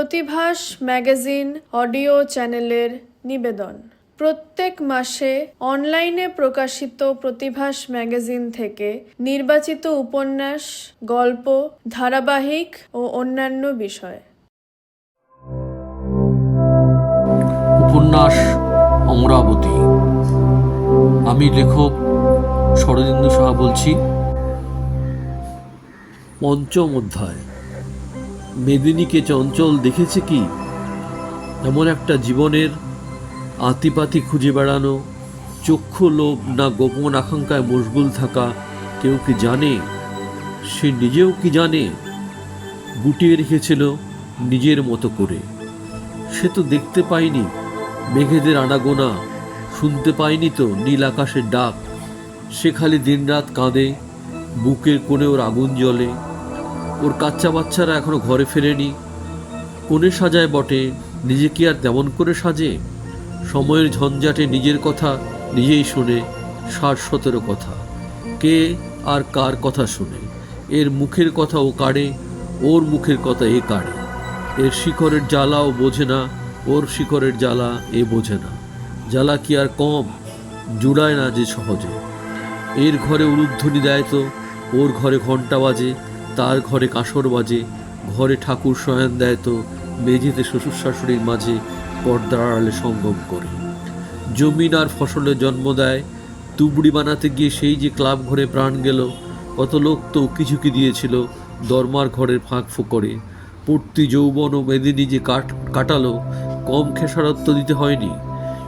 প্রতিভাস magazine audio চ্যানেলের নিবেদন। প্রত্যেক মাসে অনলাইনে প্রকাশিত প্রতিভাস ম্যাগাজিন থেকে নির্বাচিত উপন্যাস, গল্প, ধারাবাহিক ও অন্যান্য বিষয়। উপন্যাস অমরাবতী। আমি লেখক শরদিন্দু সাহা বলছি। পঞ্চম অধ্যায়। মেদিনীকে চঞ্চল দেখেছে কি? এমন একটা জীবনের আতিপাতি খুঁজে বেড়ানো, চক্ষু লোভ না গোপন আকাঙ্ক্ষায় মশগুল থাকা কেউ কি জানে? সে নিজেও কি জানে? গুটিয়ে রেখেছিল নিজের মতো করে। সে তো দেখতে পায়নি মেঘেদের আনাগোনা, শুনতে পায়নি তো নীল আকাশের ডাক। সে খালি দিনরাত কাঁদে, বুকের কোণে ওর আগুন জ্বলে। ওর কাচ্চা বাচ্চারা এখনো ঘরে ফেরেনি। কোণে সাজায় বটে, নিজে কি আর তেমন করে সাজে? সময়ের ঝঞ্ঝাটে নিজের কথা নিজেই শোনে, ৬০-১৭ কথা। কে আর কার কথা শোনে? এর মুখের কথা ও কাড়ে, ওর মুখের কথা এ কাড়ে। এর শিখরের জ্বালা ও বোঝে না, ওর শিখরের জ্বালা এ বোঝে না। জ্বালা কি আর কম? জুড়ায় না যে সহজে। এর ঘরে উলুধ্বনি দেয় তো, ওর ঘরে ঘণ্টা বাজে, তার ঘরে কাঁসর বাজে। ঘরে ঠাকুর শয়ন দেয় তো, মেঝেতে শ্বশুর শাশুড়ির মাঝে পর্দার আড়ালে সঙ্গম করে। জমিন আর ফসলের জন্ম দেয়। তুবড়ি বানাতে গিয়ে সেই যে ক্লাব ঘরে প্রাণ গেল। কত লোক তো উকিঝুঁকি দিয়েছিল দরমার ঘরের ফাঁক ফোকরে। পূর্তি যৌবন ও মেদিনী যে কাটালো, কম খেসারত্ব দিতে হয়নি।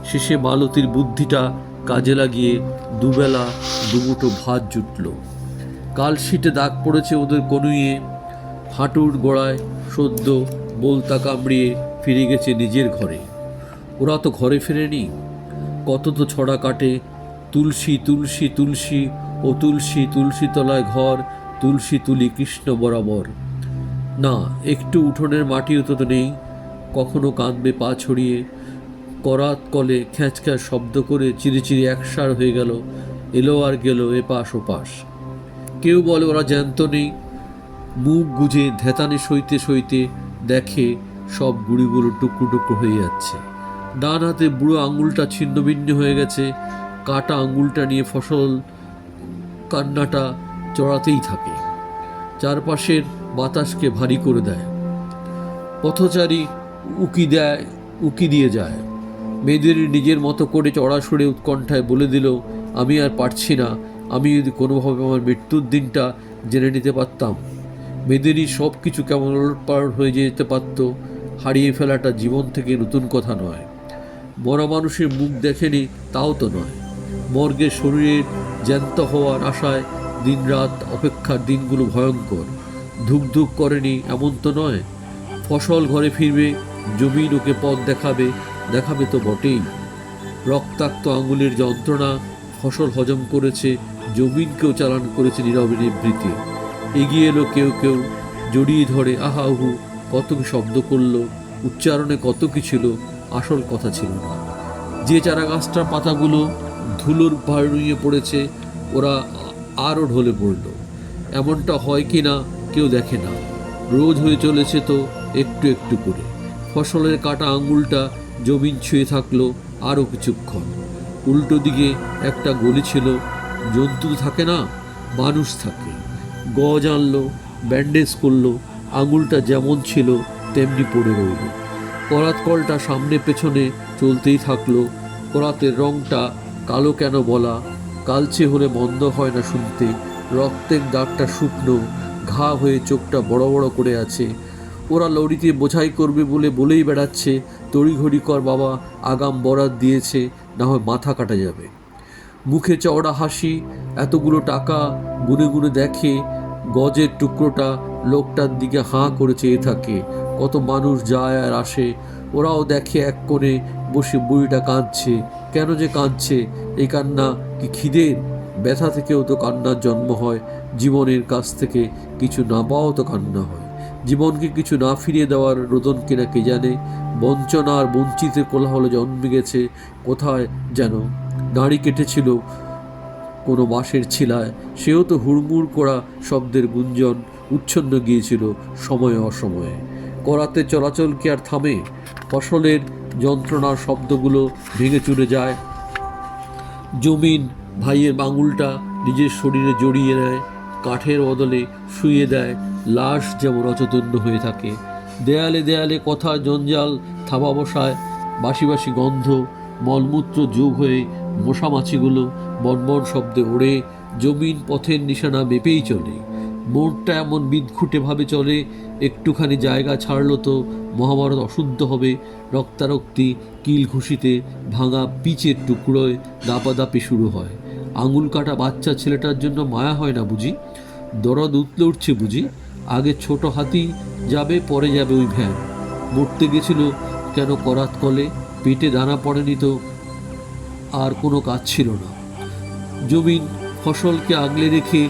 শেষে মালতীর বুদ্ধিটা কাজে লাগিয়ে দুবেলা দুমুঠো ভাত জুটল। কালশিটে দাগ পড়েছে ওদের কনুইয়ে। হাঁটুর গোড়ায় সদ্য বলতা কামড়িয়ে ফিরে গেছে নিজের ঘরে। ওরা তো ঘরে ফেরেনি। কত তো ছড়া কাটে, তুলসী তুলসী তুলসী ও তুলসী তুলসী তলায় ঘর, তুলসী তুলি কৃষ্ণ বরাবর। না, একটু উঠোনের মাটিও তো নেই। কখনো কাঁদবে পা ছড়িয়ে, করাত কলে খ্যাঁচ খ্যাঁচ শব্দ করে চিরিচিরি একসার হয়ে গেল, এলো আর গেল এপাশ ওপাশ। কেউ বলে ওরা জ্যান্ত নেই। মুখ গুজে ধেতানে সইতে সইতে দেখে সব গুঁড়িগুলো টুকরো টুকরো হয়ে যাচ্ছে। ডান হাতে বুড়ো আঙুলটা ছিন্ন ভিন্ন হয়ে গেছে। কাটা আঙুলটা নিয়ে ফসল কান্নাটা চড়াতেই থাকে, চারপাশের বাতাসকে ভারী করে দেয়। পথচারী উকি দিয়ে যায়। মেয়েদের নিজের মতো করে চড়া সুরে উৎকণ্ঠায় বলে দিল, আমি আর পারছি না। আমি যদি কোনোভাবে আমার মৃত্যুর দিনটা জেনে নিতে পারতাম। মেয়েদেরই সব কিছু কেমন ওলটপালট হয়ে যেতে পারত। হারিয়ে ফেলাটা জীবন থেকে নতুন কথা নয়। মরা মানুষের মুখ দেখেনি তাও তো নয়। মর্গের শরীরের জ্যান্ত হওয়ার আশায় দিনরাত অপেক্ষার দিনগুলো ভয়ঙ্কর। ধুক ধুক করেনি এমন তো নয়। ফসল ঘরে ফিরবে, জমিন ওকে পথ দেখাবে তো বটেই। রক্তাক্ত আঙুলের যন্ত্রণা ফসল হজম করেছে, জমিনকেও চালান করেছে নীরবে নিবৃত্তি। এগিয়ে এলো কেউ কেউ, জড়িয়ে ধরে আহা উহু কত কি শব্দ করল। উচ্চারণে কত কি ছিল, আসল কথা ছিল না। যে চারা গাছটার পাতাগুলো ধুলোর ভাড়িয়ে পড়েছে, ওরা আরও ঢলে পড়ল। এমনটা হয় কি না কেউ দেখে না। রোজ হয়ে চলেছে তো একটু একটু করে। ফসলের কাটা আঙুলটা জমিন ছুঁয়ে থাকলো আরও কিছুক্ষণ। উল্টো দিকে একটা গলি ছিল। জন্তু থাকে না, মানুষ থাকে। গজ আনলো, ব্যান্ডেজ করলো। আঙুলটা যেমন ছিল তেমনি পড়ে রইল। করাত কলটা সামনে পেছনে চলতেই থাকলো। করাতের রংটা কালো কেন বলা, কালচে হলে বন্ধ হয় না শুনতে। রক্তের দাগটা শুকনো, ঘা হয়ে চোখটা বড় বড় করে আছে। ওরা লরিতে বোঝাই করবে বলেই বেড়াচ্ছে, তড়িঘড়ি কর বাবা, আগাম বরাত দিয়েছে, না হয় মাথা কাটা যাবে। মুখে চওড়া হাসি, এতগুলো টাকা গুনে গুনে দেখে। গজের টুকরোটা লোকটার দিকে হাঁ করে চেয়ে থাকে। কত মানুষ যায় আর আসে, ওরাও দেখে এক কোণে বসে বুড়িটা কাঁদছে। কেন যে কাঁদছে? এই কান্না কি খিদের? ব্যথা থেকেও তো কান্নার জন্ম হয়। জীবনের কাছ থেকে কিছু না পাওয়াও তো কান্না হয়। জীবনকে কিছু না ফিরিয়ে দেওয়ার রোদন কিনা কে জানে। বঞ্চনা আর বঞ্চিতের কোলাহল জন্মে গেছে কোথায় যেন। দাড়ি কেটেছিল কোনো বাঁশের ছিলায়, সেও তো হুড়মুড় করা শব্দের গুঞ্জন উচ্ছন্ন গিয়েছিল সময়ে অসময়ে। করাতে চলাচল কি আর থামে? ফসলের যন্ত্রণার শব্দগুলো ভেঙে চুরে যায়। জমিন ভাইয়ের আঙুলটা নিজের শরীরে জড়িয়ে নেয়, কাঠের বদলে শুয়ে দেয়, লাশ যেমন অচৈতন্য হয়ে থাকে। দেয়ালে দেয়ালে কথা জঞ্জাল থাবা বসায়, বাসি বাসি গন্ধ, মলমূত্র যোগ হয়ে মশামাছিগুলো বনবন শব্দে ওড়ে। জমিন পথের নিশানা মেপেই চলে। মোড়টা এমন বিদঘুটেভাবে চলে, একটুখানি জায়গা ছাড়লো তো মহাভারত অশুদ্ধ হবে। রক্তারক্তি, কিল ঘুষিতে, ভাঙা পিচের টুকরোয় দাপাদাপি শুরু হয়। আঙুল কাটা বাচ্চা ছেলেটার জন্য মায়া হয় না বুঝি? দরদ উতলে উঠছে বুঝি? আগে ছোট হাতি যাবে, পরে যাবে ওই ভ্যান। মরতে গেছিল কেন করাত কলে? পেটে দানা পড়েনি তো আর কোনো কাজ ছিল না। জমিন ফসলকে আগলে রেখে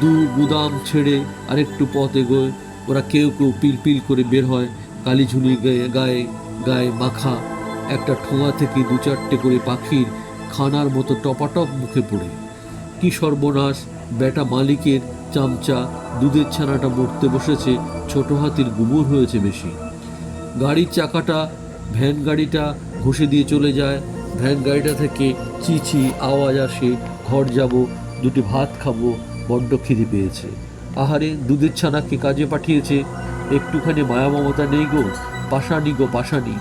দু গুদাম ছেড়ে আরেকটু পথ এগোয়। ওরা কেউ কেউ পিলপিল করে বের হয়, কালিঝুলি গায়ে গায়ে মাখা একটা ঠোঙা থেকে দু চারটে করে পাখির খানার মতো টপাটপ মুখে পড়ে। কি সর্বনাশ! বেটা মালিকের চামচা দুধের ছানাটা মরতে বসেছে, ছোট হাতির গুমর হয়েছে বেশি। গাড়ির চাকাটা ভ্যান গাড়িটা ঘষে দিয়ে চলে যায়। ভ্যান গাড়িটা থেকে চিচি আওয়াজ আসে, ঘর যাব, দুটি ভাত খাবো, বড্ড খিদে পেয়েছে। আহারে, দুধের ছানাকে কাজে পাঠিয়েছে, একটুখানি মায়া মমতা নেই গো? পাশানি গো পাশানি।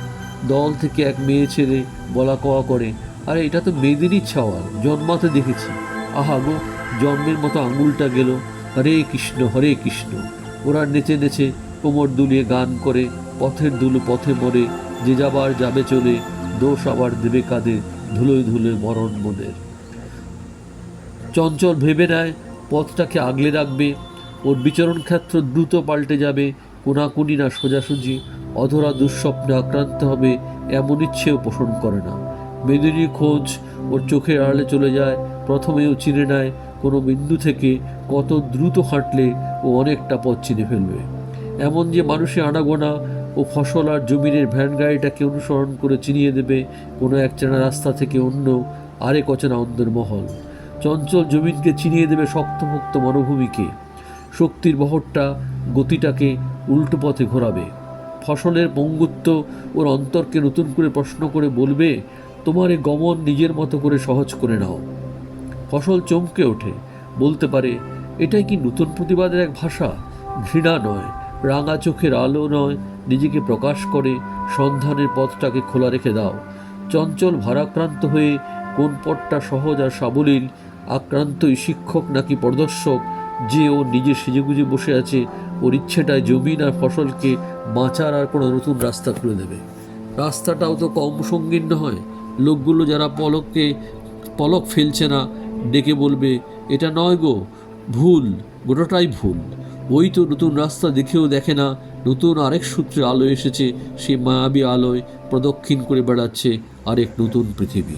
দল থেকে এক মেয়ে ছেলে বলা কওয়া করে, আরে এটা তো মেদিনীর ছাওয়াল, জন্মাতে দেখেছি। আহা গো, জন্মের মতো আঙুলটা গেল। হরে কৃষ্ণ হরে কৃষ্ণ। ওরা নেচে নেচে কোমর দুলিয়ে গান করে, পথের দুলো পথে মরে, যে যাবার যাবে চলে, দোষ আবার দেবে কাঁধে, ধুলোয় ধুলোয় মরণ মনের। চঞ্চল ভেবে নেয় পথটাকে আগলে রাখবে, ওর বিচরণ ক্ষেত্র দ্রুত পাল্টে যাবে, কোনাকুনি না সোজাসুজি। অধরা দুঃস্বপ্নে আক্রান্ত হবে এমন ইচ্ছেও পোষণ করে না। মেদিনীর খোঁজ ওর চোখের আড়ালে চলে যায়। প্রথমেও চিনে নেয় কোনো বিন্দু থেকে কত দ্রুত হাঁটলে ও অনেকটা পথ চিনে ফেলবে। এমন যে মানুষের আনাগোনা ও ফসল আর জমিনের ভ্যান গাড়িটাকে অনুসরণ করে চিনিয়ে দেবে কোনো এক চেনা রাস্তা থেকে অন্য আরেক অচেনা অন্ধের মহল। চঞ্চল জমিনকে চিনিয়ে দেবে শক্তভক্ত মরুভূমিকে। শক্তির বহরটা গতিটাকে উল্টো পথে ঘোরাবে। ফসলের পঙ্গুত্ব ওর অন্তরকে নতুন করে প্রশ্ন করে বলবে, তোমার এ গমন নিজের মতো করে সহজ করে নাও। ফসল চমকে ওঠে, বলতে পারে, এটাই কি নতুন প্রতিবাদের এক ভাষা? ঘৃণা নয়, রাঙা চোখের আলো নয়, নিজেকে প্রকাশ করে সন্ধানের পথটাকে খোলা রেখে দাও। চঞ্চল ভারাক্রান্ত হয়ে কোন পথটা সহজ আর সাবলীল, আক্রান্তই শিক্ষক নাকি পরদর্শক, যে ও নিজে সেজেগুজে বসে আছে, ওর ইচ্ছেটায় জমিন আর ফসলকে বাঁচার আর কোনো নতুন রাস্তা খুলে দেবে। রাস্তাটাও তো কম সঙ্গীন নয়। লোকগুলো যারা পলক ফেলছে না, ডেকে বলবে, এটা নয় গো, ভুল, গোটাটাই ভুল। ওই তো নতুন রাস্তা দেখেও দেখে না, নতুন আরেক সূত্রে আলো এসেছে, সেই মায়াবী আলোয় প্রদক্ষিণ করে বেড়াচ্ছে আরেক নতুন পৃথিবী।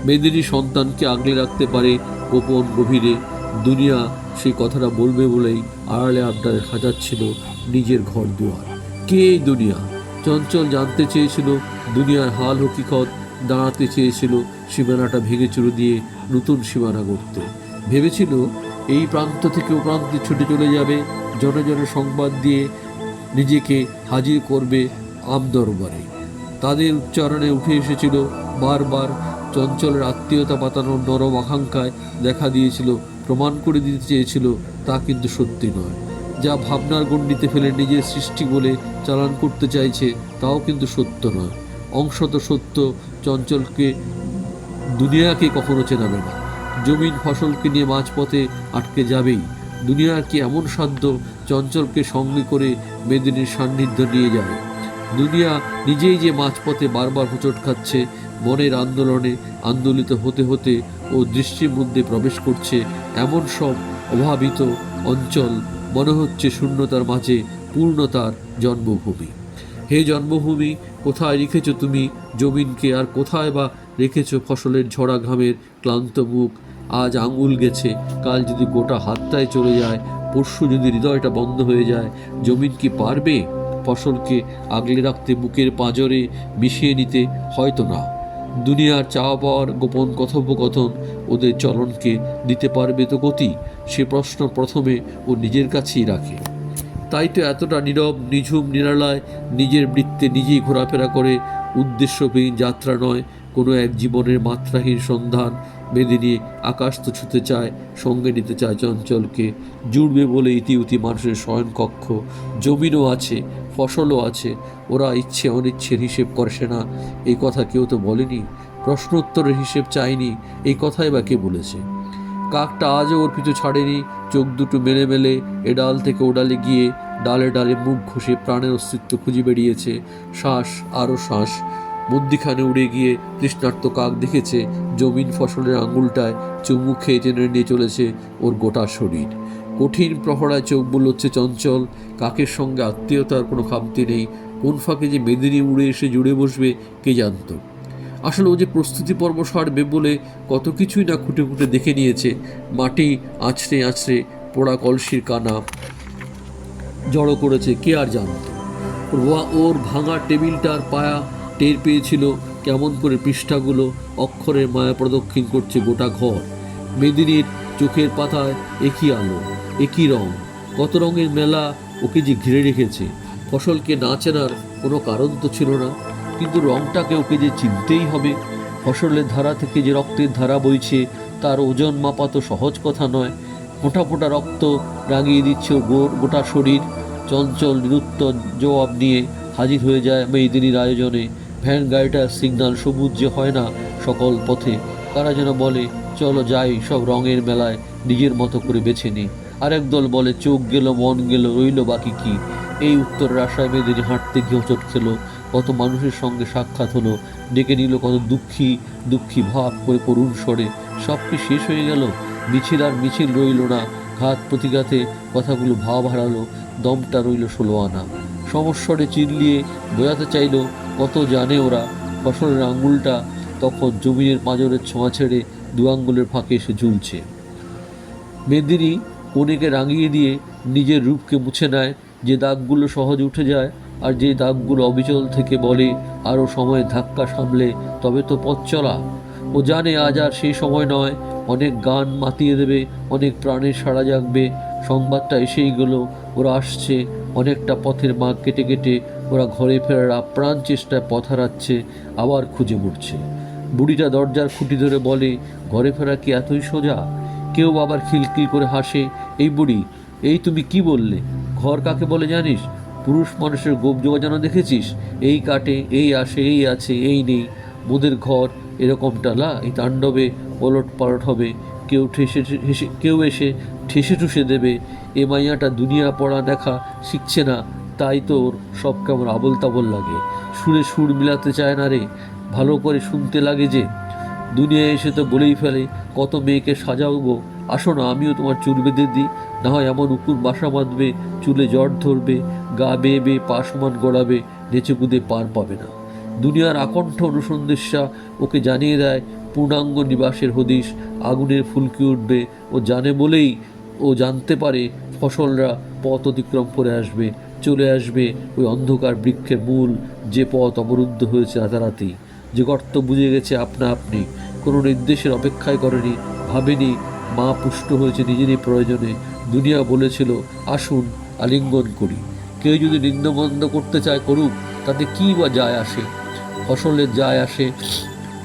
মেদিনী সন্তানকে আগলে রাখতে পারে গোপন গভীরে। দুনিয়া সেই কথাটা বলবে বলেই আড়ালে আবদারে সাজাচ্ছিল নিজের ঘর দুয়ার। কে এই দুনিয়া? চঞ্চল জানতে চেয়েছিল দুনিয়ার হাল হকিকত, দাঁড়াতে চেয়েছিল সীমানাটা ভেঙে চুরে দিয়ে নতুন সীমানা গড়তে। ভেবেছিল এই প্রান্ত থেকে ও প্রান্তে ছুটে চলে যাবে, জনে জনে সংবাদ দিয়ে নিজেকে হাজির করবে আমদরবারে। তাদের উচ্চারণে উঠে এসেছিল বারবার চঞ্চলের আত্মীয়তা পাতানোর নরম আকাঙ্ক্ষায় দেখা দিয়েছিল, প্রমাণ করে দিতে চেয়েছিল তা কিন্তু সত্যি নয়। যা ভাবনার গণ্ডিতে ফেলে নিজের সৃষ্টি বলে চালান করতে চাইছে তাও কিন্তু সত্য নয়। অংশত সত্য চঞ্চলকে দুনিয়াকে কখনো চেনাবে না। জমিন ফসলকে নিয়ে মাঝপথে আটকে যাবেই। দুনিয়ার কি এমন সাধ্য চঞ্চলকে সঙ্গে করে মেদিনীর সান্নিধ্য নিয়ে যায়? দুনিয়া নিজেই যে মাঝপথে বারবার হোঁচট খাচ্ছে, মনের আন্দোলনে আন্দোলিত হতে হতে ও দৃষ্টির মধ্যে প্রবেশ করছে এমন সব অভাবিত অঞ্চল, মনে হচ্ছে শূন্যতার মাঝে পূর্ণতার জন্মভূমি। হে জন্মভূমি, কোথায় রেখেছ তুমি জমিনকে, আর কোথায় বা রেখেছ ফসলের ঝরা ঘামের ক্লান্ত মুখ? আজ আঙুল গেছে, কাল যদি গোটা হাতটায় চলে যায়, পরশু যদি হৃদয়টা বন্ধ হয়ে যায়, জমিন কি পারবে ফসলকে আগলে রাখতে, বুকের পাঁজরে মিশিয়ে নিতে? হয়তো না। দুনিয়ার চাওয়া পাওয়ার গোপন কথোপকথন ওদের চলনকে দিতে পারবে তো গতি? সে প্রশ্ন প্রথমে ও নিজের কাছেই রাখে। তাই তো এতটা নীরব, নিঝুম, নিরালায় নিজের বৃত্তে নিজেই ঘোরাফেরা করে। উদ্দেশ্যহীন যাত্রা নয়, কোনো এক জীবনের মাত্রাহীন সন্ধান। মেদিনী আকাশ তো ছুতে চায়, সঙ্গে নিতে চায় চঞ্চলকে। জুড়বে বলে ইতিউতি মানুষের শয়নকক্ষ। জমিনও আছে, ফসলও আছে, ওরা ইচ্ছে অনিচ্ছের হিসেব করছে না, এই কথা কেউ তো বলেনি। প্রশ্নোত্তরের হিসেব চায়নি, এই কথাই বা কে বলেছে? কাকটা আজও ওর পিছু ছাড়েনি, চোখ দুটো মেলে মেলে এ ডাল থেকে ও ডালে গিয়ে ডালে ডালে মুখ ঘষে প্রাণের অস্তিত্ব খুঁজে বেরিয়েছে। শ্বাস, আরও শ্বাস। মধ্যিখানে উড়ে গিয়ে তৃষ্ণার্ত কাক দেখেছে জমিন ফসলের আঙুলটায় চুমু খেয়ে টেনে নিয়ে চলেছে ওর গোটা শরীর। কঠিন প্রহরায় চোখ বুলোচ্ছে চঞ্চল। কাকের সঙ্গে আত্মীয়তার কোনো খামতি নেই। কোন ফাঁকে যে মেদিনী উড়ে এসে জুড়ে বসবে কে জানত। আসলে ও যে প্রস্তুতি পর্ব সারবে বলে কত কিছুই না খুঁটে খুঁটে দেখে নিয়েছে। মাটি আছড়ে আছড়ে পোড়া কলসির কানা জড়ো করেছে, কে আর জানত। ওর ভাঙা টেবিলটার পায়া টের পেয়েছিল কেমন করে পৃষ্ঠাগুলো অক্ষরের মায়া প্রদক্ষিণ করছে গোটা ঘর। মেদিনীর চোখের পাতায় একই আলো, একই রং, কত রঙের মেলা ওকে যে ঘিরে রেখেছে। ফসলকে না চেনার কোনো কারণ তো ছিল না, কিন্তু রংটাকে ওকে যে চিনতেই হবে। ফসলের ধারা থেকে যে রক্তের ধারা বইছে তার ওজন মাপা তো সহজ কথা নয়। ফোঁটা ফোঁটা রক্ত রাঙিয়ে দিচ্ছে ওর গোটা শরীর। চঞ্চল নিরুত্তর জবাব নিয়ে হাজির হয়ে যায় মেদিনীর আয়োজনে। ভ্যান গাড়িটার সিগন্যাল সবুজ যে হয় না সকল পথে, তারা যেন বলে চলো যাই সব রঙের মেলায় নিজের মতো করে বেছে নিই। আরেক দল বলে চোখ গেল মন গেল রইল বাকি কি। এই উত্তরের আশায় মেদিনী হাঁটতে গিয়ে হোঁচট খেল। কত মানুষের সঙ্গে সাক্ষাৎ হলো, ডেকে নিল কত দুঃখী দুঃখী ভাব করে করুণ স্বরে। সব কি শেষ হয়ে গেল? মিছিল আর মিছিল রইল না, ঘাত প্রতিঘাতে কথাগুলো ভাব হারালো, দমটা রইল 16 আনা। সমস্বরে চিল্লিয়ে বোঝাতে চাইল কত জানে ওরা। ফসলের আঙুলটা তখন জমিনের পাঁজরের ছোঁয়া ছেড়ে দু আঙ্গুলের ফাঁকে এসে ঝুলছে। মেদিনী কনেকে রাঙিয়ে দিয়ে নিজের রূপকে মুছে নেয়। যে দাগগুলো সহজে উঠে যায় আর যে দাগগুলো অবিচল থেকে বলে আরও সময় ধাক্কা সামলে তবে তো পথ চলা। ও জানে আজ আর সেই সময় নয়। অনেক গান মাতিয়ে দেবে, অনেক প্রাণের সাড়া জাগবে। সংবাদটা এসেই গেল, ওরা আসছে। অনেকটা পথের মাগ কেটে কেটে ওরা ঘরে ফেরার আপ্রাণ চেষ্টায় পথ হারাচ্ছে, আবার খুঁজে মরছে। বুড়িটা দরজার খুঁটি ধরে বলে ঘরে ফেরা কি এতই সোজা? কেউ আবার খিলখিল করে হাসে, এই বুড়ি, এই তুমি কি বললে? ঘর কাকে বলে জানিস? পুরুষ মানুষের গোপ যোগাযোগ দেখেছিস? এই কাটে, এই আসে, এই আছে, এই নেই। মোদের ঘর এরকমটা না, এই তাণ্ডবে ওলট পালট হবে। কেউ এসে ঠেসে ঠুসে দেবে। এ মাইয়াটা দুনিয়া পড়া দেখা শিখছে না, তাই তোর সব কেমন আবল তাবল লাগে। সুরে সুর মিলাতে চায় না রে, ভালো করে শুনতে লাগে যে। দুনিয়ায় এসে তো বলেই ফেলে কত মেয়েকে সাজাবো, আসো না আমিও তোমার চুল বেঁধে দিই। না হয় এমন উকুর বাসা বাঁধবে, চুলে জট ধরবে, গা বেয়ে বেয়ে পা সমান গড়াবে, নেচে কুদে পার পাবে না। দুনিয়ার আকণ্ঠ অনুসন্দেশা ওকে জানিয়ে দেয় পূর্ণাঙ্গ নিবাসের হদিশ। আগুনের ফুলকি উঠবে ও জানে বলেই ও জানতে পারে ফসলরা পথ অতিক্রম করে আসবে, চলে আসবে ওই অন্ধকার বৃক্ষের মূল যে পথ অবরুদ্ধ হয়েছে রাতারাতি, যে গর্ত বুঝে গেছে আপনা আপনি, কোনো নির্দেশের অপেক্ষায় করেনি, ভাবেনি। মা পুষ্ট হয়েছে নিজেরই প্রয়োজনে। দুনিয়া বলেছিল আসুন আলিঙ্গন করি। কেউ যদি নিন্দবন্ধ করতে চায় করুক, তাতে কী বা যায় আসে? ফসলের যায় আসে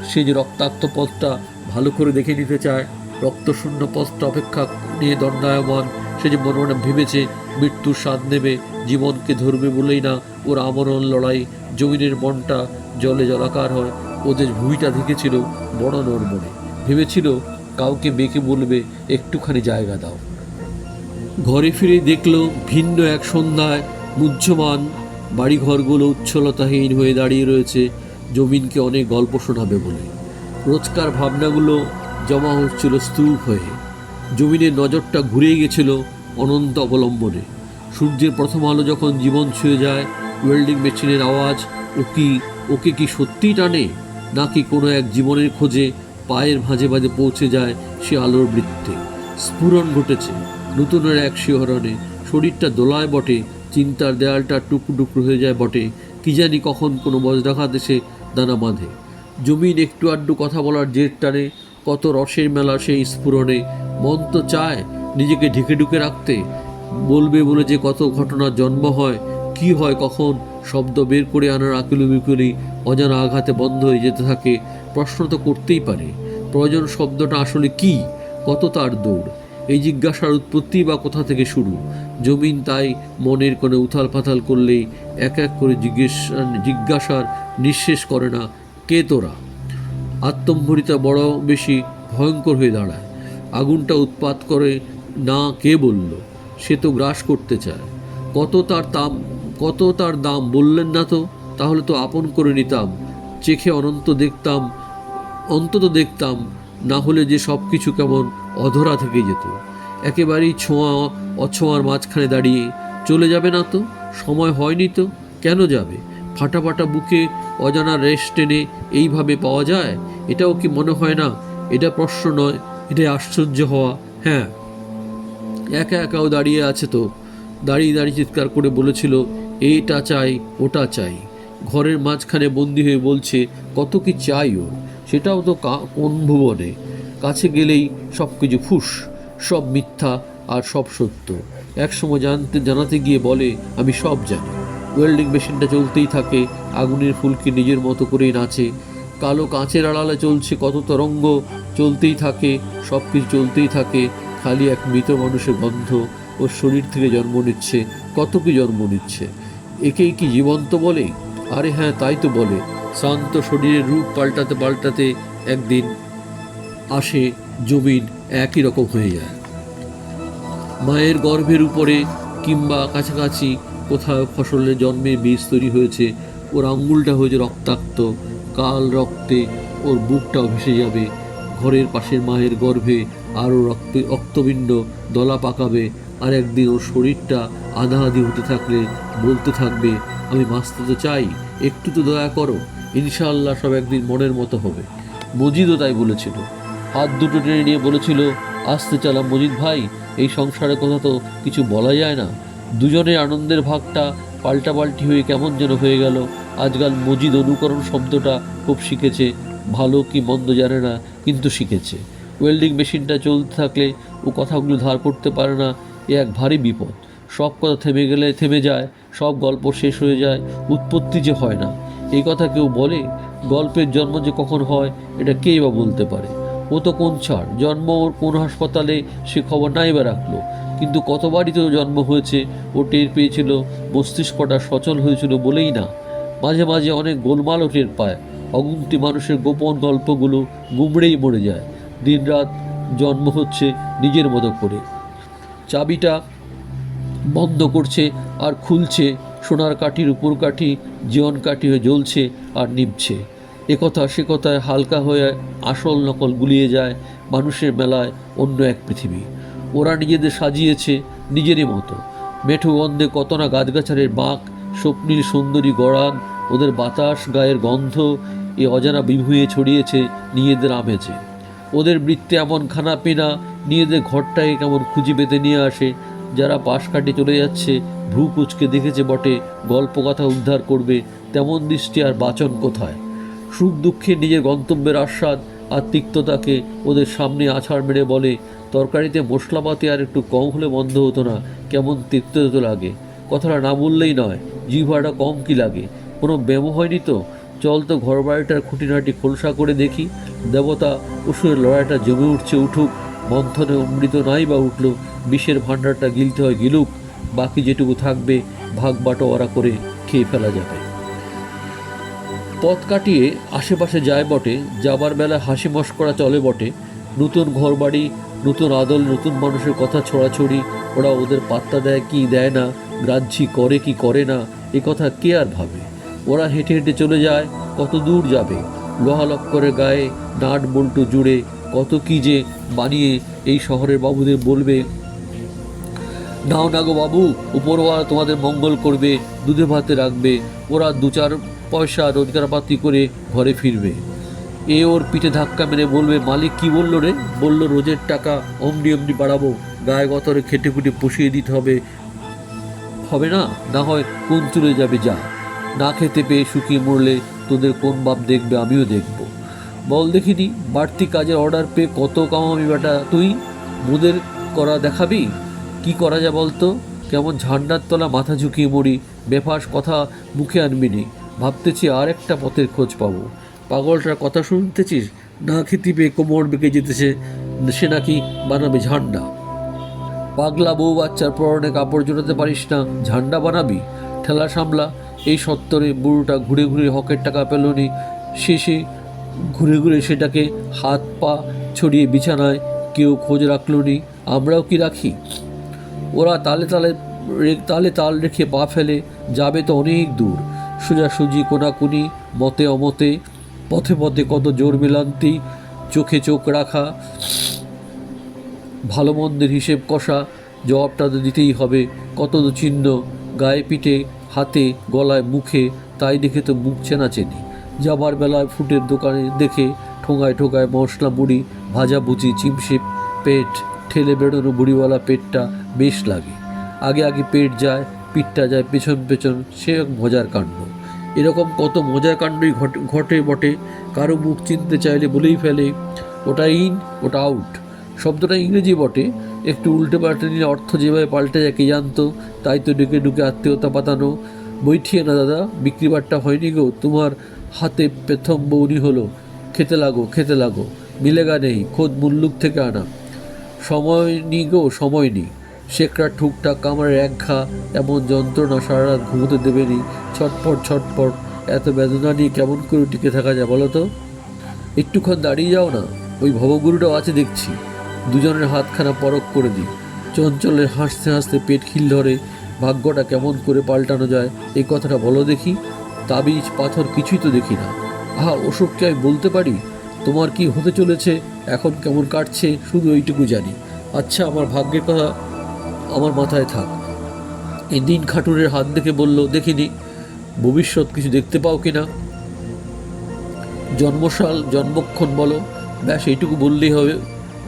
সে যে রক্তাক্ত পথটা ভালো করে দেখে নিতে চায়, রক্তশূন্য পথটা অপেক্ষা নিয়ে দণ্ডায়মান। সে যে মনে মনে ভেবেছে মৃত্যুর স্বাদ নেবে, জীবনকে ধরবে বলেই না ওর আমরণ লড়াই। জমিনের মনটা জলে জলাকার হয়। ওদের ভূমিটা দেখেছিল বড় নড়বড়ে, ভেবেছিল কাউকে মেয়েকে বলবে একটুখানি জায়গা দাও। ঘরে ফিরে দেখলো ভিন্ন এক সন্ধ্যায় মুহ্যমান বাড়িঘরগুলো উচ্ছলতাহীন হয়ে দাঁড়িয়ে রয়েছে জমিনকে অনেক গল্প শোনাবে বলে। রোজকার ভাবনাগুলো জমা হচ্ছিল স্তূপ হয়ে। জমিনের নজরটা ঘুরে গেছিল অনন্ত অবলম্বনে। সূর্যের প্রথম আলো যখন জীবন ছুঁয়ে যায়, ওয়েল্ডিং মেশিনের আওয়াজ ওকে কি সত্যিই টানে, নাকি কোনো এক জীবনের খোঁজে পায়ের ভাঁজে ভাঁজে পৌঁছে যায় সে আলোর বৃত্তে। স্ফুরণ ঘটেছে নতুনের এক শিহরণে। শরীরটা দোলায় বটে, চিন্তার দেয়ালটা টুকরো টুকরো হয়ে যায় বটে। কি জানি কখন কোনো বজ্রাঘাত এসে দানা বাঁধে। জমিন একটু আড্ডু কথা বলার জের টানে, কত রসের মেলা সেই স্ফুরণে। মন তো চায় নিজেকে ঢেকে ঢুকে রাখতে, বলবে বলে যে কত ঘটনার জন্ম হয়, কি হয় কখন শব্দ বের করে আনার আকুলি বিকুলি অজানা আঘাতে বন্ধ হয়ে যেতে থাকে। প্রশ্ন তো করতেই পারে, প্রয়োজন শব্দটা আসলে কি, কত তার দৌড়? এই জিজ্ঞাসার উৎপত্তি বা কোথা থেকে শুরু? জমিন তাই মনের কোণে উথাল পাথাল করলেই এক এক করে জিজ্ঞাসার নিঃশেষ করে না, কে তোরা? আত্মম্ভরিতা বড় বেশি ভয়ঙ্কর হয়ে দাঁড়ায়। আগুনটা উৎপাত করে না, কে বলল? সে তো গ্রাস করতে চায়। কত তার দাম বললেন না তো? তাহলে তো আপন করে নিতাম, চেখে অন্তত দেখতাম, না হলে যে সব কিছু কেমন অধরা থেকে যেত। একেবারেই ছোঁয়া অছোঁয়ার মাঝখানে দাঁড়িয়ে। চলে যাবে না তো? সময় হয়নি তো? কেন যাবে? ফাটা ফাটা বুকে অজানা রেশ টেনে এইভাবে পাওয়া যায়? এটাও কি মনে হয় না এটা প্রশ্ন নয়, এটা আশ্চর্য হওয়া? হ্যাঁ, একা একাও দাঁড়িয়ে আছে তো, দাঁড়িয়ে দাঁড়িয়ে চিৎকার করে বলেছিল, এইটা চাই, ওটা চাই। ঘরের মাঝখানে বন্দি হয়ে বলছে কত কি চাই ওর, সেটাও তো কোন ভুবনে? কাছে গেলেই সব কিছু ফুস, সব মিথ্যা আর সব সত্য। একসময় জানাতে গিয়ে বলে, আমি সব জানি। ওয়েল্ডিং মেশিনটা চলতেই থাকে, আগুনের ফুলকি নিজের মতো করেই নাচে। কালো কাঁচের আড়ালে চলছে কত তরঙ্গ, চলতেই থাকে, সব কিছু চলতেই থাকে। খালি এক মৃত মানুষের গন্ধ ওর শরীর থেকে জন্ম নিচ্ছে, কত কি জন্ম নিচ্ছে। একেই কি জীবন্ত বলে? আরে হ্যাঁ, তাই তো বলে। শান্ত শরীরের রূপ পাল্টাতে পাল্টাতে একদিন আসে জমিন একই রকম হয়ে যায়। মায়ের গর্ভের উপরে কিংবা কাছাকাছি কোথাও ফসলের জন্মে বীজ তৈরি হয়েছে, ওর আঙ্গুলটা হয়েছে রক্তাক্ত, কাল রক্তে ওর বুকটাও ভেসে যাবে। ঘরের পাশের মায়ের গর্ভে আরও রক্তপিণ্ড দলা পাকাবে, আর একদিন ওর শরীরটা আধাআধি হতে থাকলে বলতে থাকবে, আমি বাঁচতে তো চাই, একটু তো দয়া করো, ইনশাআল্লাহ সব একদিন মনের মতো হবে। মজিদও তাই বলেছিল, হাত দুটো টেনে নিয়ে বলেছিল, আসতে চালাম মজিদ ভাই, এই সংসারের কথা তো কিছু বলা যায় না। দুজনের আনন্দের ভাগটা পাল্টাপাল্টি হয়ে কেমন যেন হয়ে গেল। আজকাল মজিদ অনুকরণ শব্দটা খুব শিখেছে, ভালো কি মন্দ জানে না, কিন্তু শিখেছে। ওয়েল্ডিং মেশিনটা চলতে থাকলে ও কথাগুলো ধার করতে পারে না, এ এক ভারী বিপদ। সব কথা থেমে গেলে থেমে যায়, সব গল্প শেষ হয়ে যায়, উৎপত্তি যে হয় না, এই কথা কেউ বলে? গল্পের জন্ম যে কখন হয় এটা কেই বা বলতে পারে? ও তো কোন ছাড়, জন্ম ওর কোন হাসপাতালে সে খবর নাই বা রাখলো, কিন্তু কতবারই তো জন্ম হয়েছে ও টের পেয়েছিল, মস্তিষ্কটা সচল হয়েছিল বলেই না। মাঝে মাঝে অনেক গোলমালও টের পায়, অগুন্তি মানুষের গোপন গল্পগুলো গুমড়েই মরে যায়। দিনরাত জন্ম হচ্ছে নিজের মতো করে, চাবিটা বন্ধ করছে আর খুলছে, সোনার কাঠির উপর কাঠি জীবন কাঠি হয়ে জ্বলছে আর নিভছে। একথা সে কথায় হালকা হয়ে আসল নকল গুলিয়ে যায়। মানুষের মেলায় অন্য এক পৃথিবী। ওরা নিজেদের সাজিয়েছে নিজেরই মতো। মেঠো গন্ধে কত না গাছগাছালের বাঁক, স্বপ্নীল সুন্দরী গড়ান, ওদের বাতাস গায়ের গন্ধ এ অজানা বিভুঁয়ে ছড়িয়েছে নিজেদের আমেজে। ওদের বৃত্তে এমন খানা পিনা নিজেদের ঘরটাকে কেমন খুঁজে পেতে নিয়ে আসে। যারা পাশ কাটিয়ে চলে যাচ্ছে ভ্রু কুচকে দেখেছে বটে, গল্প কথা উদ্ধার করবে তেমন দৃষ্টি আর বাচন কোথায়? সুখ দুঃখে নিজের গন্তব্যের আস্বাদ আর তিক্ততাকে ওদের সামনে আছাড় মেরে বলে, তরকারিতে মশলাপাতি আর একটু কম হলে বন্ধ হতো না, কেমন তিক্ত তো লাগে। কথাটা না বললেই নয়, জিহ্বাটা কম কি লাগে? কোনো ব্যামো হয়নি তো? চল তো ঘর বাড়িটার খুঁটিনাটি খোলসা করে দেখি। দেবতা অসুরের লড়াইটা জমে উঠছে, উঠুক। মন্থনে অমৃত নাই বা উঠল, বিষের ভাণ্ডারটা গিলতে হয় গিলুক, বাকি যেটুকু থাকবে ভাগ বাটোয়ারা করে খেয়ে ফেলা যাবে। পথ কাটিয়ে আশেপাশে যায় বটে, যাবার বেলা হাসি মশকরা চলে বটে। নতুন ঘরবাড়ি, নতুন আদল, নতুন মানুষের কথা ছড়াছড়ি, ওরা ওদের পাত্তা দেয় কি দেয় না, গ্রাহ্যি করে কি করে না, এ কথা কে আর ভাবে? ওরা হেঁটে হেঁটে চলে যায়, কত দূর যাবে? লোহালক্করের গায়ে নাট বল্টু জুড়ে কত কি যে বানিয়ে এই শহরের বাবুদের বলবে, নাও না গো বাবু, উপরওয়ালা তোমাদের মঙ্গল করবে, দুধে ভাতে রাখবে। ওরা দু চার পয়সা রোজগারপাতি করে ঘরে ফিরবে। এ ওর পিঠে ধাক্কা মেরে বলবে, মালিক কি বললো রে? বললো রোজের টাকা অমনি অমনি বাড়াবো, গায়ে গতরে খেটে খুঁটে পুষিয়ে দিতে হবে। হবে না, না হয় কোন চলে যাবে যা। না খেতে পেয়ে শুকিয়ে মরলে তোদের কোন বাপ দেখবে? আমিও দেখব। বল দেখিনি, বাড়তি কাজের অর্ডার পেয়ে কত কামাবি বেটা তুই? মোদের করা দেখাবি? কি করা যায় বলতো? কেমন ঝান্ডার তলা মাথা ঝুঁকিয়ে মরি, বেফাস কথা মুখে আনবি নি। ভাবতেছি আর একটা পথের খোঁজ পাবো। পাগলটার কথা শুনতেছিস? না খেতে পেয়ে কোমর বেঁকে যেতেছে, সে নাকি বানাবে ঝান্ডা। পাগলা বউ বাচ্চার পরনে কাপড় জোটাতে পারিস না, ঝান্ডা বানাবি? ঠেলা সামলা। এই সত্তরে বুড়োটা ঘুরে ঘুরে হকের টাকা পেলনি, শেষে ঘুরে ঘুরে সেটাকে হাত পা ছড়িয়ে বিছানায় কেউ খোঁজ রাখল নি। আমরাও কি রাখি? ওরা তালে তালে তালে তাল রেখে পা ফেলে যাবে তো অনেক দূর, সোজাসুজি কোনাকুনি, মতে অমতে, পথে পথে কত জোর মেলান্তি, চোখে চোখ রাখা, ভালো মন্দের হিসেব কষা। জবাবটা তো দিতেই হবে। কত তো চিহ্ন গায়ে পিঠে হাতে গলায় মুখে, তাই দেখে তো মুখ চেনাচেনি। যাবার বেলায় ফুটের দোকানে দেখে ঠোঙায় ঠোঙায় মশলা মুড়ি, ভাজাভুজি, চিমসে পেট ঠেলে বেরোনো বুড়িওয়ালা পেটটা বেশ লাগে। আগে আগে পেট যায়, পিঠটা যায় পেছন পেছন, সে এক মজার কাণ্ড। এরকম কত মজার কাণ্ডই ঘটে বটে। কারো মুখ চিনতে চাইলে বলেই ফেলে ওটা ইন, ওটা আউট। শব্দটা ইংরেজি বটে, একটু উল্টে পাল্টে নিয়ে অর্থ যেভাবে পাল্টে যায় কে জানতো। তাই তো ডুকে ডুকে আত্মীয়তা পাতানো। বইঠিয়ে না দাদা, বিক্রিবারটা হয়নি গো, তোমার হাতে প্রথম বৌনি হলো, খেতে লাগো খেতে লাগো, মিলেগা নেই, খোদ মুল্লুক থেকে আনা। সময় নি গো, সময় নি। শেকড়া ঠুকটা কামড়ের এক ঘা, এমন যন্ত্রণা সারা রাত ঘুমোতে দেবেনি। ছটপট ছটপট, এত বেদনা নিয়ে কেমন করে টিকে থাকা যায় বলো তো? একটুক্ষণ দাঁড়িয়ে যাও না, ওই ভবগুরুটাও আছে দেখছি। দুজনের হাতখানা পরখ করে দিই। চঞ্চলের হাসতে হাসতে পেট খিল ধরে। ভাগ্যটা কেমন করে পাল্টানো যায় এই কথাটা বলো দেখি। তাবিজ পাথর কিছুই তো দেখি না। আহা, ওসব কি আমি বলতে পারি? তোমার কি হতে চলেছে, এখন কেমন কাটছে, শুধু এইটুকু জানি। আচ্ছা, আমার ভাগ্যের কথা আমার মাথায় থাক। এই দিন খাটুরের হাত দেখে বলল, দেখিনি। ভবিষ্যৎ কিছু দেখতে পাও কিনা? জন্মসাল জন্মক্ষণ বলো, ব্যাস এইটুকু বললেই হবে।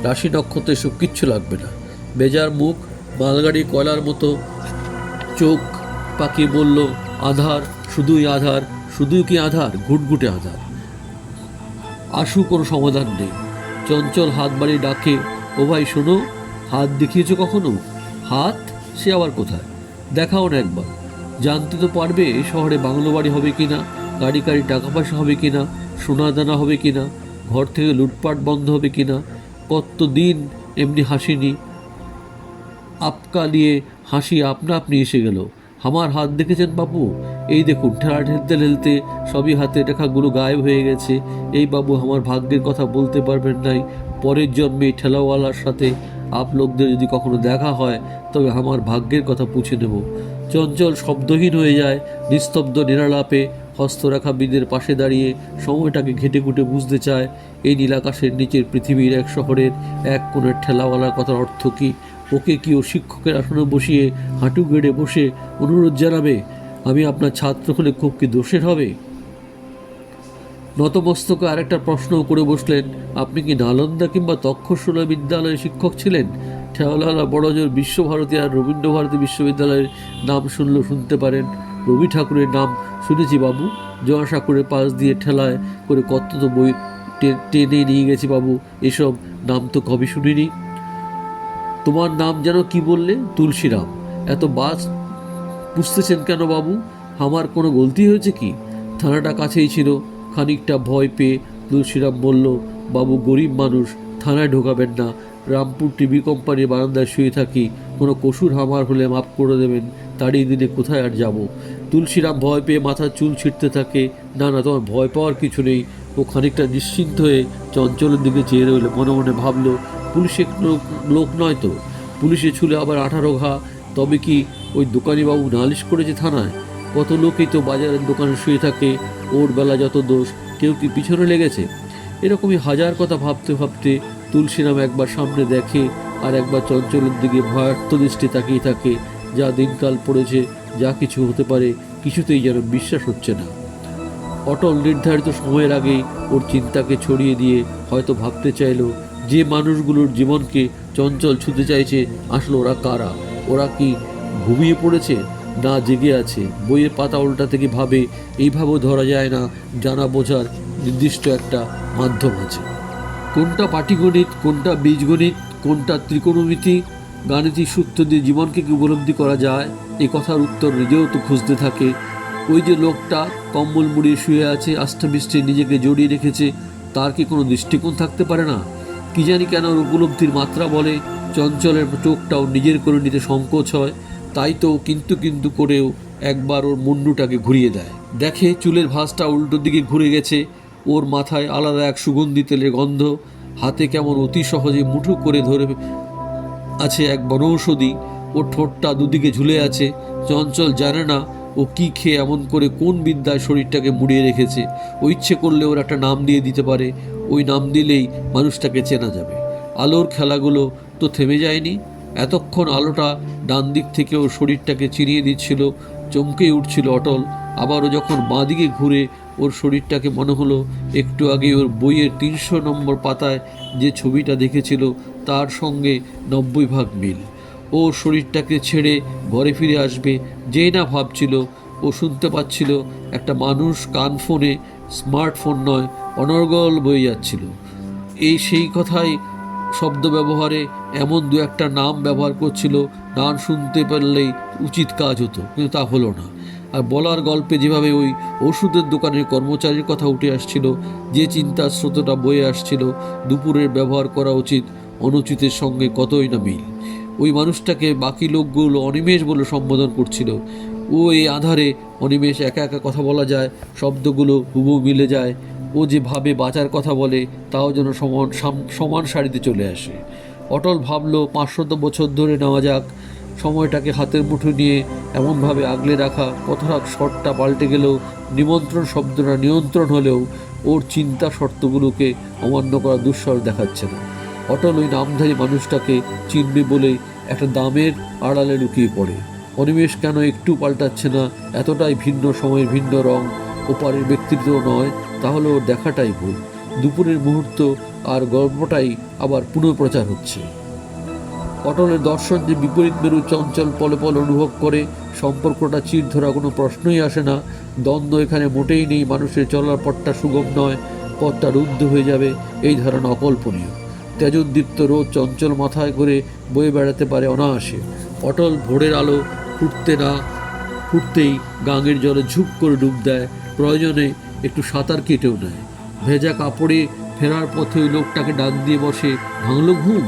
রাশি নক্ষত্রে সব কিচ্ছু লাগবে না। বেজার মুখ, মালগাড়ি কয়লার মতো চোখ পাকিয়ে বলল, আধার, শুধুই আধার। শুধুই কি আধার? ঘুটঘুটে আধার। আশু কোনো সমাধান নেই। চঞ্চল হাত বাড়িয়ে ডাকে, ও ভাই শোনো, হাত দেখিয়েছ কখনো? হাত? সে আবার কোথায়? দেখাও না একবার। জানতে তো পারবে এই শহরে বাংলো বাড়ি হবে কিনা, গাড়ি গাড়ি টাকা পয়সা হবে কিনা, সোনা দানা হবে কিনা, ঘর থেকে লুটপাট বন্ধ হবে কিনা। কত দিন এমনি হাসিনি। আপকা নিয়ে হাসি আপনা আপনি এসে গেল। আমার হাত দেখেছেন বাবু? এই দেখুন, ঠেলা ঠেলতে ঠেলতে সবই হাতে রেখাগুলো গায়েব হয়ে গেছে। এই বাবু আমার ভাগ্যের কথা বলতে পারবেন নাই। পরের জন্মে ঠেলাওয়ালার সাথে আপ লোকদের যদি কখনো দেখা হয়, তবে আমার ভাগ্যের কথা পুছে নেব। চঞ্চল শব্দহীন হয়ে যায়, নিস্তব্ধ নিরালাপে হস্তরেখাবিদের পাশে দাঁড়িয়ে সময়টাকে ঘেটে ঘুটে বুঝতে চায় এই নীলাকাশের নিচের পৃথিবীর এক শহরের এক কোণের ঠেলাওয়ালার কথার অর্থ কী। ওকে কি ও শিক্ষকের আসনে বসিয়ে হাঁটু গেড়ে বসে অনুরোধ জানাবে, আমি আপনার ছাত্র হলে খুব কি দোষের হবে? নতমস্তকে আরেকটা প্রশ্নও করে বসলেন, আপনি কি নালন্দা কিংবা তক্ষশিলা বিদ্যালয়ের শিক্ষক ছিলেন? ঠেলাওয়ালা বড়জোর বিশ্বভারতী আর রবীন্দ্রভারতী বিশ্ববিদ্যালয়ের নাম শুনতে পারেন। রবি ঠাকুরের নাম শুনেছি বাবু, জয়াসাঁকুরের পাশ দিয়ে ঠেলায় করে কত তো বই টেনে নিয়ে গেছি বাবু, এসব নাম তো কবে শুনিনি। তোমার নাম যেন কি বললে? তুলসীরাম। এত বাস বুঝতেছেন কেন বাবু? আমার কোনো গলতি হয়েছে কি? থানাটা কাছেই ছিল। খানিকটা ভয় পেয়ে তুলসীরাম বলল, বাবু গরিব মানুষ, থানায় ঢোকাবেন না। রামপুর টিভি কোম্পানির বারান্দায় শুয়ে থাকি, কোনো কসুর হামার হলে মাফ করে দেবেন, তারই দিনে কোথায় আর যাব। তুলসীরাম ভয় পেয়ে মাথার চুল ছিঁড়তে থাকে। না না, তোমার ভয় পাওয়ার কিছু নেই। ও খানিকটা নিশ্চিন্ত হয়ে চঞ্চলের দিকে চেয়ে রইল। মনে মনে ভাবল, পুলিশের লোক নয় তো? পুলিশে ছুলে আবার 18 ঘা। তবে কি ওই দোকানিবাবু নালিশ করেছে থানায়? কত লোকই তো বাজারের দোকানে শুয়ে থাকে, ওর বেলা যত দোষ, কেউ কি পিছনে লেগেছে? এরকমই হাজার কথা ভাবতে ভাবতে তুলসীরাম একবার সামনে দেখে আর একবার চঞ্চলের দিকে ভয়ার্থ দৃষ্টি তাকিয়ে থাকে। যা দিনকাল পড়েছে, যা কিছু হতে পারে, কিছুতেই যেন বিশ্বাস হচ্ছে না। অটল নির্ধারিত সময়ের আগেই ওর চিন্তাকে ছড়িয়ে দিয়ে হয়তো ভাবতে চাইল, যে মানুষগুলোর জীবনকে চঞ্চল ছুঁতে চাইছে, আসলে ওরা কারা? ওরা কি ঘুমিয়ে পড়েছে, না জেগে আছে? বইয়ের পাতা উল্টা থেকে ভাবে, এইভাবেও ধরা যায় না, জানা বোঝার নির্দিষ্ট একটা মাধ্যম আছে। কোনটা পাটিগণিত, কোনটা বীজগণিত, কোনটা ত্রিকোণমিতি, গাণিতিক সূত্র দিয়ে জীবনকে কি উপলব্ধি করা যায়, এই কথার উত্তর নিজেও তো খুঁজতে থাকে। ওই যে লোকটা কম্বল মুড়িয়ে শুয়ে আছে, আষ্টাপৃষ্ঠে নিজেকে জড়িয়ে রেখেছে, তার কি কোনো দৃষ্টিকোণ থাকতে পারে না? কি জানি কেন ওর উপলব্ধির মাত্রা বলে চঞ্চলের চোখটাও নিজের করে নিতে সংকোচ হয়। তাই তো কিন্তু কিন্তু করেও একবার ওর মুন্ডুটাকে ঘুরিয়ে দেয়, দেখে চুলের ভাঁজটা উল্টো দিকে ঘুরে গেছে। ওর মাথায় আলাদা এক সুগন্ধি তেলের গন্ধ, হাতে কেমন অতি সহজে মুঠো করে ধরে আছে এক বনৌষধি। ওর ঠোঁটটা দুদিকে ঝুলে আছে। চঞ্চল জানে না ও কি খেয়ে এমন করে কোন বিদ্যায় শরীরটাকে মুড়িয়ে রেখেছে। ও ইচ্ছে করলে ওর একটা নাম দিয়ে দিতে পারে, ওই নাম দিলেই মানুষটাকে চেনা যাবে। আলোর খেলাগুলো তো থেমে যায়নি। এতক্ষণ আলোটা ডান দিক থেকে ওর শরীরটাকে চিনিয়ে দিচ্ছিল, চমকে উঠছিল অটল। আবারও যখন বাঁ দিকে ঘুরে ওর শরীরটাকে মনে হলো একটু আগে ওর বইয়ের ৩০০ নম্বর পাতায় যে ছবিটা দেখেছিল তার সঙ্গে ৯০ ভাগ মিল। ও শরীরটাকে ছেড়ে ঘরে ফিরে আসবে যেই না ভাবছিল, ও শুনতে পাচ্ছিল একটা মানুষ কানফোনে, স্মার্টফোন নয়, অনর্গল বয়ে যাচ্ছিল। সেই কথাই শব্দ ব্যবহারে এমন দু একটা নাম ব্যবহার করছিল, গান শুনতে পারলেই উচিত কাজ হতো, কিন্তু তা হলো না। আর বলার গল্পে যেভাবে ওই ওষুধের দোকানের কর্মচারীর কথা উঠে আসছিল, যে চিন্তার স্রোতটা বয়ে আসছিল, দুপুরের ব্যবহার করা উচিত অনুচিতের সঙ্গে কতই না মিল। ওই মানুষটাকে বাকি লোকগুলো অনিমেষ বলে সম্বোধন করছিল। ও এই আধারে অনিমেষ একা একা কথা বলা যায়, শব্দগুলো হুবহু মিলে যায়। ও যেভাবে বাঁচার কথা বলে তাও যেন সমান সারিতে চলে আসে। অটল ভাবল ৫০০ বছর ধরে নেওয়া যাক, সময়টাকে হাতের মুঠো নিয়ে এমনভাবে আগলে রাখা। কথার শর্টটা পাল্টে গেলেও, নিমন্ত্রণ শব্দটা নিয়ন্ত্রণ হলেও ওর চিন্তা শর্তগুলোকে অমান্য করা দুঃসর দেখাচ্ছে না। অটল ওই নামধারী মানুষটাকে চিনবে বলে একটা দামের আড়ালে লুকিয়ে পড়ে। অনিমেষ কেন একটু পাল্টাচ্ছে না, এতটাই ভিন্ন সময়ের ভিন্ন রং, ওপারের ব্যক্তিত্ব নয়, তাহলে ওর দেখাটাই ভুল। দুপুরের মুহূর্ত আর গল্পটাই আবার পুনঃপ্রচার হচ্ছে। অটলের দর্শন যে বিপরীত মেরু চঞ্চল পলে পলে অনুভব করে, সম্পর্কটা চির ধরা কোনো প্রশ্নই আসে না। দ্বন্দ্ব এখানে মোটেই নেই। মানুষের চলার পথটা সুগম নয়, পথটা রুদ্ধ হয়ে যাবে, এই ধারণা অকল্পনীয়। তেজোদ্দীপ্ত রোদ চঞ্চল মাথায় করে বয়ে বেড়াতে পারে অনায়াসে। অটল ভোরের আলো ফুটতেই গাঙের জলে ঝুপ করে ডুব দেয়, প্রয়োজনে একটু সাঁতার কেটেও নেয়। ভেজা কাপড়ে ফেরার পথে ওই লোকটাকে ডাক দিয়ে বসে, ভাঙলো ঘুম?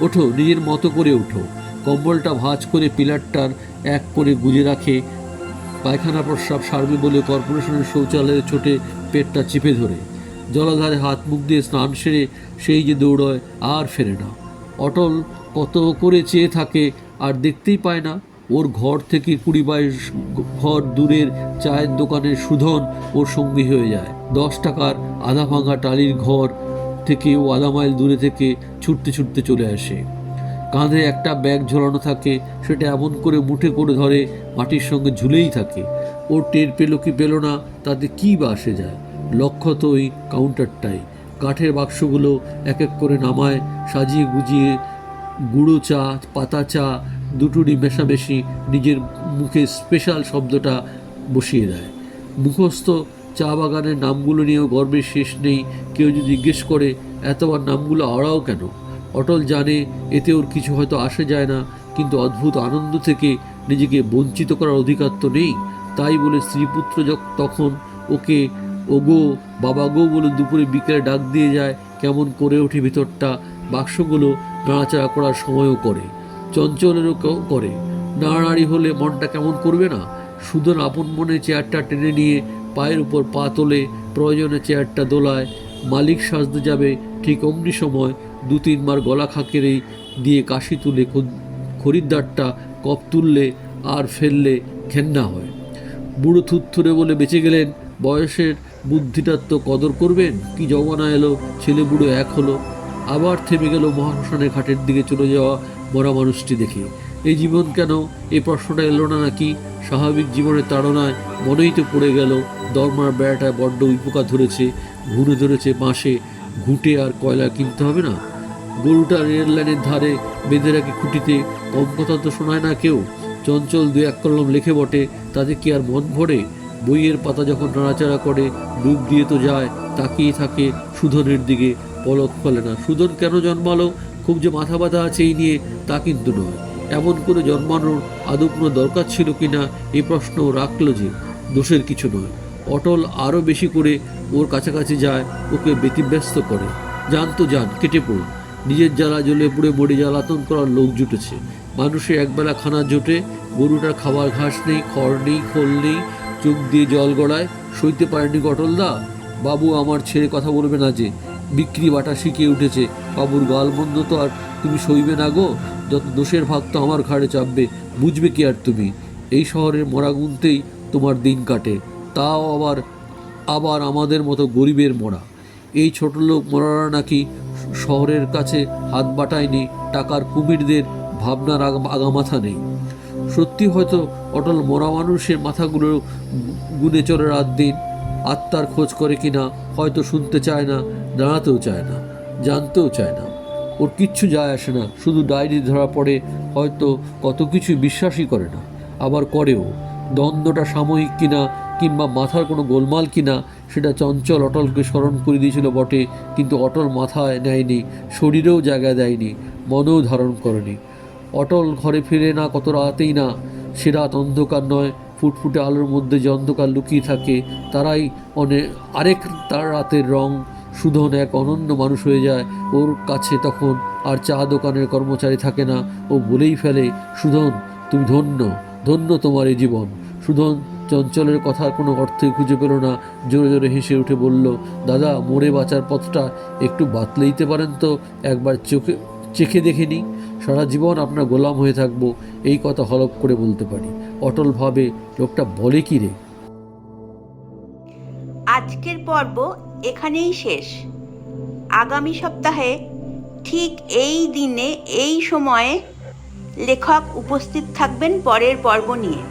ওঠো, নিজের মতো করে ওঠো। কম্বলটা ভাঁজ করে পিলারটার এক করে গুজে রাখে। পায়খানা প্রস্রাব সারবে বলে কর্পোরেশনের শৌচালয়ে ছোটে পেটটা চেপে ধরে জলাধারে হাত মুখ দিয়ে স্নান সেরে সেই যে দৌড়য়, আর ফেরে না। অটল কত করে চেয়ে থাকে আর দেখতেই পায় না। ওর ঘর থেকে ২০-২২ ঘর দূরের চায়ের দোকানের সুধন ওর সঙ্গী হয়ে যায়। ১০ টাকার আধা ভাঙা টালির ঘর থেকে ও আধা মাইল দূরে থেকে ছুটতে ছুটতে চলে আসে। কাঁধে একটা ব্যাগ ঝোলানো থাকে, সেটা এমন করে মুঠে করে ধরে মাটির সঙ্গে ঝুলেই থাকে। ওর টের পেল কি পেল না, তাতে কী বা আসে যায়। লক্ষ্য তো ওই কাউন্টারটাই। কাঠের বাক্সগুলো এক এক করে নামায়, সাজিয়ে গুজিয়ে গুঁড়ো চা, পাতা চা দুটোরই মেশামেশি নিজের মুখে স্পেশাল শব্দটা বসিয়ে দেয়। মুখস্থ চা বাগানের নামগুলো নিয়েও গর্বের শেষ নেই। কেউ যদি জিজ্ঞেস করে এতবার নামগুলো আড়াও কেন, অটল জানে এতে ওর কিছু হয়তো আসে যায় না, কিন্তু অদ্ভুত আনন্দ থেকে নিজেকে বঞ্চিত করার অধিকার তো নেই। তাই বলে স্ত্রীপুত্র তখন ওকে ওগো বাবা গো বলে দুপুরে বিকেলে ডাক দিয়ে যায়। কেমন করে ওঠে ভিতরটা। বাক্সগুলো নাড়াচাড়া করার সময়ও করে, চঞ্চলেরও কেউ করে। নাড়ানাড়ি হলে মনটা কেমন করবে না। সুদন আপন মনে চেয়ারটা টেনে নিয়ে পায়ের উপর পা তোলে, প্রয়োজনে চেয়ারটা দোলায়। মালিক সাজতে যাবে, ঠিক অমনি সময় ২-৩ বার গলা খাকেরেই দিয়ে কাশি তুলে খরিদ্দারটা কপ তুললে আর ফেললে ঘেন্না হয়। বুড়ো থুত্থুরে বলে বেঁচে গেলেন, বয়সের বুদ্ধিটার তো কদর করবেন। কি জমানা এলো, ছেলে বুড়ো এক হলো। আবার থেমে গেল মহাশ্মশানের ঘাটের দিকে চলে যাওয়া মরা মানুষটি দেখে। এই জীবন কেন, এই প্রশ্নটা এলো না নাকি? স্বাভাবিক জীবনের তাড়নায় মনেই তো পড়ে গেল দরমার বেড়াটায় বড্ড উইপোকা ধরেছে, ঘুরে ধরেছে বাঁশে। ঘুঁটে আর কয়লা কিনতে হবে না। গরুটা রেল লাইনের ধারে বেঁধে রাখে খুঁটিতে, কম কথা তো শোনায় না কেউ। চঞ্চল ২-১ কলম লেখে বটে, তাতে কি আর মন ভরে? বইয়ের পাতা যখন নাড়াচাড়া করে ডুব দিয়ে তো যায়, তাকিয়ে থাকে সুধনের দিকে, পলক ফেলে না। সুধন কেন জন্মালো খুব যে মাথা ব্যথা আছে এই নিয়ে তা কিন্তু নয়। এমন করে জন্মানোর আদৌ কোনো দরকার ছিল কি না এই প্রশ্ন রাখল যে দোষের কিছু নয়। অটল আরও বেশি করে ওর কাছাকাছি যায়, ওকে ব্যতিব্যস্ত করে। জানতো যান কেটে পড়ুন, নিজের জ্বালা জ্বলে পুড়ে মরে জ্বালাতন করার লোক জুটেছে। মানুষের একবেলা খানা জোটে, গরুটার খাবার ঘাস নেই, খড় নেই, খোল নেই, চোখ দিয়ে জল গড়ায়। সইতে পারেনি গটলদা। বাবু আমার ছেড়ে কথা বলবে না যে, বিক্রি বাটা শিখিয়ে উঠেছে। বাবুর গালমন্দ তো আর তুমি সইবে না গো। যত দোষের ভাগ তো আমার ঘাড়ে চাপবে, বুঝবে কি আর তুমি? এই শহরের মরা গুনতেই তোমার দিন কাটে, তাও আবার আমাদের মতো গরিবের মরা। এই ছোট লোক মরারা নাকি শহরের কাছে হাত বাটায়নি, টাকার কুমিরদের ভাবনার আগামাথা নেই। সত্যি হয়তো অটল মরা মানুষের মাথাগুলো গুনে চলে রাত দিন। আত্মার খোঁজ করে কিনা হয়তো শুনতে চায় না, দাঁড়াতেও চায় না, জানতেও চায় না। ওর কিচ্ছু যায় আসে না, শুধু ডায়েরি ধরা পড়ে, হয়তো কত কিছুই বিশ্বাসই করে না, আবার করেও। দ্বন্দ্বটা সাময়িক কিনা কিংবা মাথার কোনো গোলমাল কিনা সেটা চঞ্চল অটলকে স্মরণ করে দিয়েছিল বটে, কিন্তু অটল মাথায় নেয়নি, শরীরেও জায়গা দেয়নি, মনেও ধারণ করেনি। অটল ঘরে ফিরে না কত রাতেই না, সে রাত অন্ধকার নয়, ফুটফুটে আলোর মধ্যে যে অন্ধকার লুকিয়ে থাকে তারাই আরেক তার রাতের রং। সুধন এক অনন্য মানুষ হয়ে যায় ওর কাছে তখন। আর চা দোকানের কর্মচারী থাকে না, ও বলেই ফেলে, সুধন তুমি ধন্য, ধন্য তোমার এই জীবন। সুধন চঞ্চলের কথার কোনো অর্থই খুঁজে পেল না, জোরে জোরে হেসে উঠে বলল, দাদা মরে বাঁচার পথটা একটু বাতলে দিতে পারেন তো, একবার চেখে দেখে নিই। সারা জীবন আপনার গোলাম হয়ে থাকবো, এই কথা হলপ করে বলতে পারি। অটল ভাবে, লোকটা বলে কি রে। আজকের পর্ব এখানেই শেষ। আগামী সপ্তাহে ঠিক এই দিনে এই সময়ে লেখক উপস্থিত থাকবেন পরের পর্ব নিয়ে।